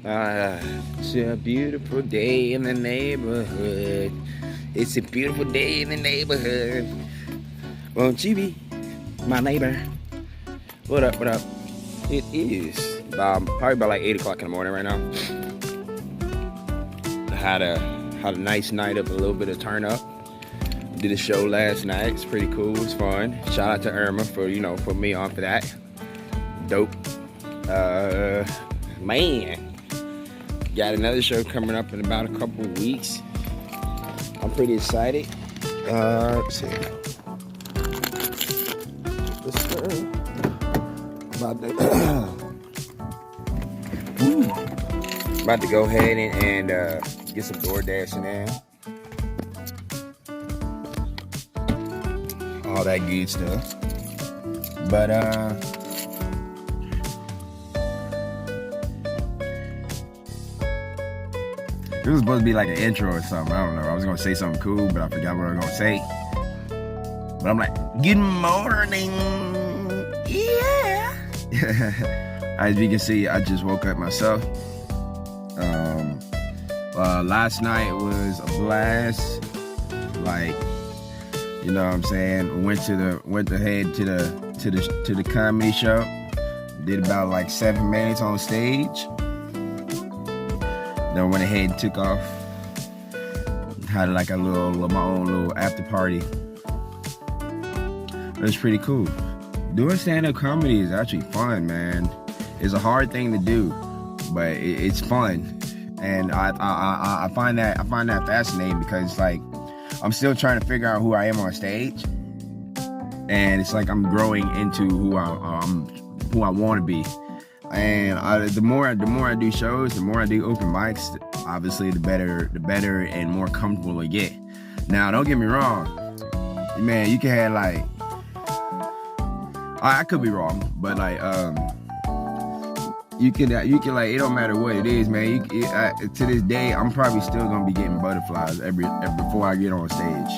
It's a beautiful day in the neighborhood. It's a beautiful day in the neighborhood. Won't you be my neighbor? What up, what up? It is probably about like 8 o'clock in the morning right now. I had a nice night of a little bit of turn up. Did a show last night. It's pretty cool. It's fun. Shout out to Irma for, you know, putting me on for that. Dope. Man. Got another show coming up in about a couple weeks. I'm pretty excited. Let's see. About to go ahead and get some door dashing in. All that good stuff. But it was supposed to be like an intro or something. I don't know. I was gonna say something cool, but I forgot what I was gonna say. But I'm like, good morning. Yeah. As you can see, I just woke up myself. Last night was a blast. Like, you know what I'm saying? Went ahead to the comedy show. Did about like 7 minutes on stage. Then went ahead and took off. Had like my own little after party. It was pretty cool. Doing stand-up comedy is actually fun, man. It's a hard thing to do, but it's fun, and I find that fascinating because it's like I'm still trying to figure out who I am on stage, and it's like I'm growing into who I want to be. And the more I do shows, the more I do open mics, obviously the better and more comfortable I get. Now, don't get me wrong, man. You can have like, I could be wrong, but like you can like, it don't matter what it is, man. To this day, I'm probably still gonna be getting butterflies every before I get on stage,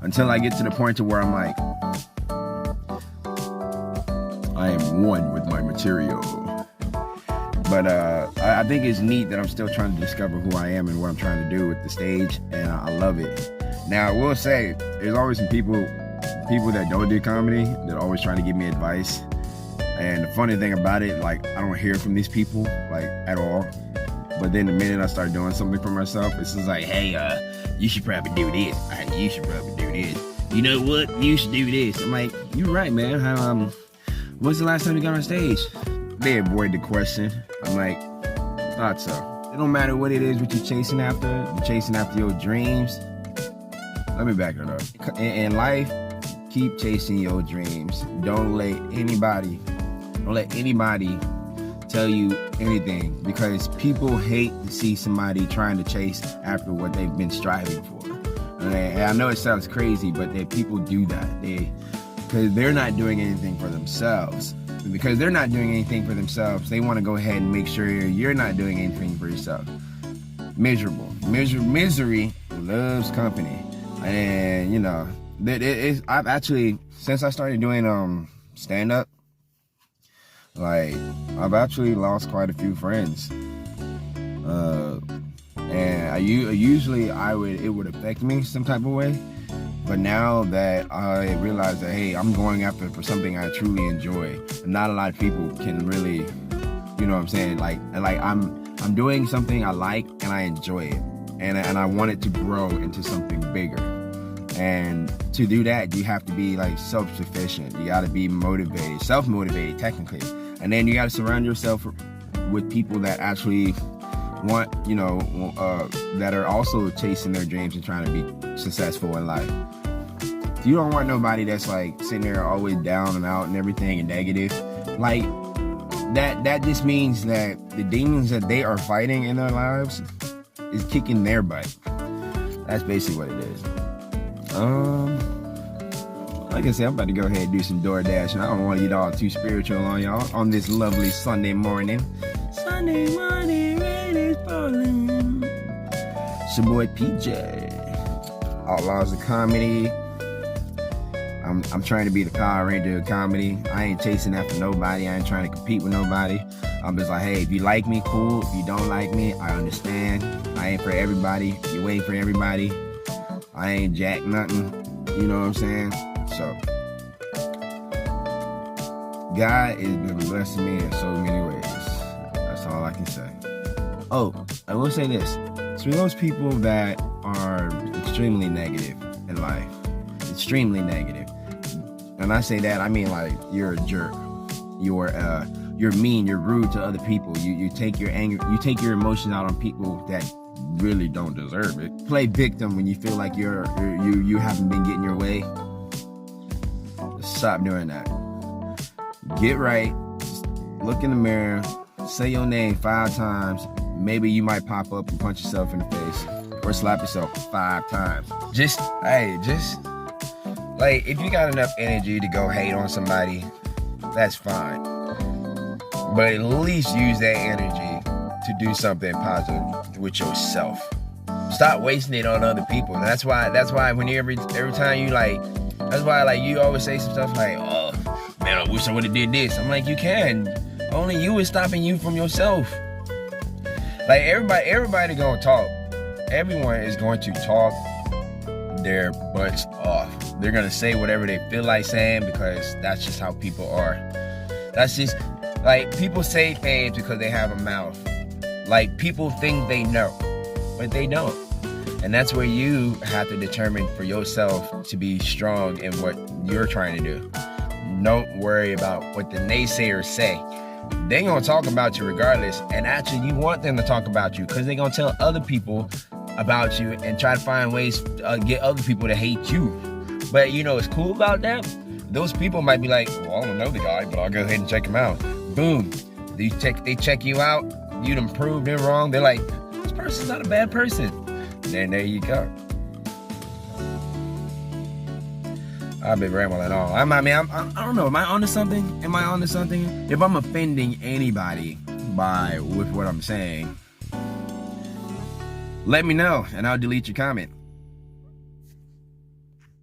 until I get to the point to where I'm like, I am one with my material. But I think it's neat that I'm still trying to discover who I am and what I'm trying to do with the stage, and I love it. Now, I will say, there's always some people that don't do comedy that always try to give me advice. And the funny thing about it, like, I don't hear from these people, like, at all. But then the minute I start doing something for myself, it's just like, hey, you should probably do this. You should probably do this. You know what? You should do this. I'm like, you're right, man. When's the last time you got on stage? They avoid the question. I'm like, thought so. It don't matter what it is what you're chasing after. You're chasing after your dreams. Let me back it up. In life, keep chasing your dreams. Don't let anybody tell you anything, because people hate to see somebody trying to chase after what they've been striving for. And I know it sounds crazy, but people do that. Because they're not doing anything for themselves. Because they're not doing anything for themselves, they want to go ahead and make sure you're not doing anything for yourself. Misery loves company. And, you know, I've actually, since I started doing stand-up, like, I've actually lost quite a few friends. And it would affect me some type of way. But now that I realize that, hey, I'm going after for something I truly enjoy, not a lot of people can really, you know what I'm saying? Like I'm doing something I like and I enjoy it, and I want it to grow into something bigger. And to do that, you have to be like self-sufficient. You got to be motivated, self-motivated technically, and then you got to surround yourself with people that actually want, you know, that are also chasing their dreams and trying to be successful in life. If you don't want nobody that's like sitting there always down and out and everything and negative, like that just means that the demons that they are fighting in their lives is kicking their butt. That's basically what it is. Like I said, I'm about to go ahead and do some DoorDash, and I don't want to get all too spiritual on y'all on this lovely Sunday morning. Sunday morning, rain is falling. It's your boy PJ. Outlaws of Comedy. I'm trying to be the Power Ranger of comedy. I ain't chasing after nobody. I ain't trying to compete with nobody. I'm just like, hey, if you like me, cool. If you don't like me, I understand. I ain't for everybody. You ain't for everybody. I ain't jack nothing. You know what I'm saying? So, God has been blessing me in so many ways. That's all I can say. Oh, I will say this. So for those people that are extremely negative in life, extremely negative. And I say that, I mean like you're a jerk. You're mean, you're rude to other people. You take your anger, you take your emotions out on people that really don't deserve it. Play victim when you feel like you haven't been getting your way. Stop doing that. Get right. Just look in the mirror. Say your name 5 times. Maybe you might pop up and punch yourself in the face or slap yourself 5 times. Just like if you got enough energy to go hate on somebody, that's fine. But at least use that energy to do something positive with yourself. Stop wasting it on other people. And that's why when every time you like, that's why like you always say some stuff like, oh man, I wish I would have did this. I'm like, you can. Only you is stopping you from yourself. Like everybody gonna talk. Everyone is going to talk their butts off. They're gonna say whatever they feel like saying because that's just how people are. That's just like people say things because they have a mouth. Like people think they know, but they don't. And that's where you have to determine for yourself to be strong in what you're trying to do. Don't worry about what the naysayers say. They're gonna talk about you regardless, and actually you want them to talk about you because they're gonna tell other people about you and try to find ways to get other people to hate you. But you know what's cool about that? Those people might be like, well, I don't know the guy, but I'll go ahead and check him out. Boom. They check you out, you done proved them wrong. They're like, this person's not a bad person. Then there you go. I've been rambling on. I don't know. Am I onto something? If I'm offending anybody with what I'm saying, let me know and I'll delete your comment.